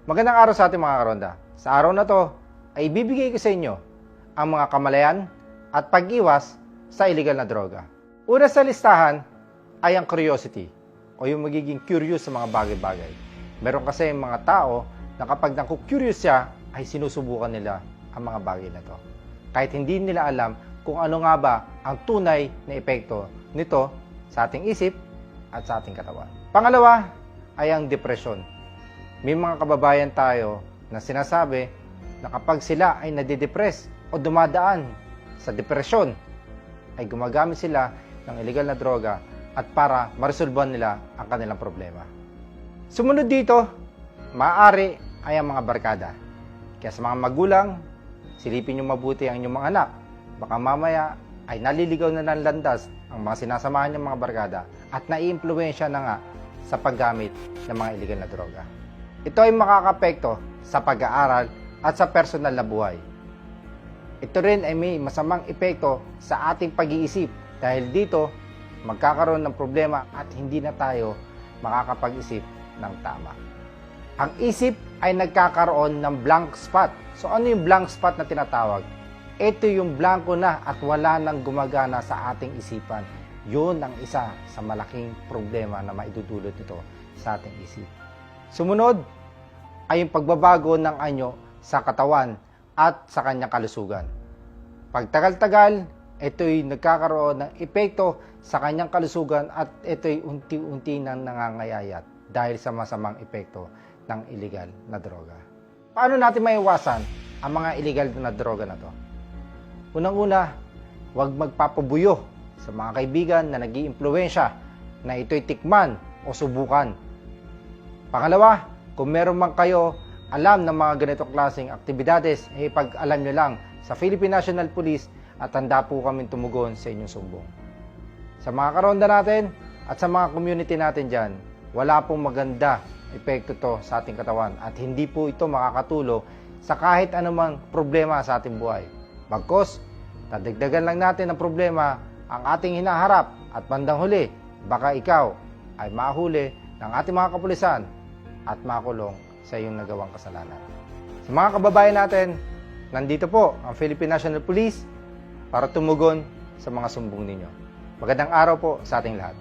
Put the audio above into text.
Magandang araw sa ating mga karonda. Sa araw na to ay ibibigay ko sa inyo ang mga kamalayan at pag-iwas sa illegal na droga. Una sa listahan ay ang curiosity o yung magiging curious sa mga bagay-bagay. Meron kasi mga tao na kapag naku-curious siya ay sinusubukan nila ang mga bagay na to. Kahit hindi nila alam kung ano nga ba ang tunay na epekto nito sa ating isip at sa ating katawan. Pangalawa ay ang depresyon. May mga kababayan tayo na sinasabi na kapag sila ay nadidepress o dumadaan sa depresyon, ay gumagamit sila ng illegal na droga at para maresolban nila ang kanilang problema. Sumunod dito, maaari ay ang mga barkada. Kaya sa mga magulang, silipin nyo mabuti ang inyong mga anak. Baka mamaya ay naliligaw na ng landas ang mga sinasamahan ng mga barkada at naiimpluwensya na nga sa paggamit ng mga illegal na droga. Ito ay makakapekto sa pag-aaral at sa personal na buhay. Ito rin ay may masamang epekto sa ating pag-iisip dahil dito magkakaroon ng problema at hindi na tayo makakapag-isip ng tama. Ang isip ay nagkakaroon ng blank spot. So ano yung blank spot na tinatawag? Ito yung blanco na at wala nang gumagana sa ating isipan. Yun ang isa sa malaking problema na maidudulot ito sa ating isip. Sumunod ay yung pagbabago ng anyo sa katawan at sa kanyang kalusugan. Pagtagal-tagal, ito'y nagkakaroon ng epekto sa kanyang kalusugan at ito'y unti-unti nang nangangayayat dahil sa masamang epekto ng illegal na droga. Paano natin maiwasan ang mga illegal na droga na to? Unang-una, huwag magpapabuyo sa mga kaibigan na nag-iimpluwensya na ito'y tikman o subukan. Pangalawa, kung meron man kayo alam ng mga ganitong klaseng aktibidades, pag-alam nyo lang sa Philippine National Police at handa po kami tumugon sa inyong sumbong. Sa mga karonda natin at sa mga community natin dyan, wala pong maganda epekto to sa ating katawan at hindi po ito makakatulong sa kahit anumang problema sa ating buhay. Bagkus, dadagdagan lang natin ang problema ang ating hinaharap at bandang huli, baka ikaw ay mahuli ng ating mga kapulisan at makulong sa iyong nagawang kasalanan. Sa mga kababayan natin, nandito po ang Philippine National Police para tumugon sa mga sumbong ninyo. Magandang araw po sa ating lahat.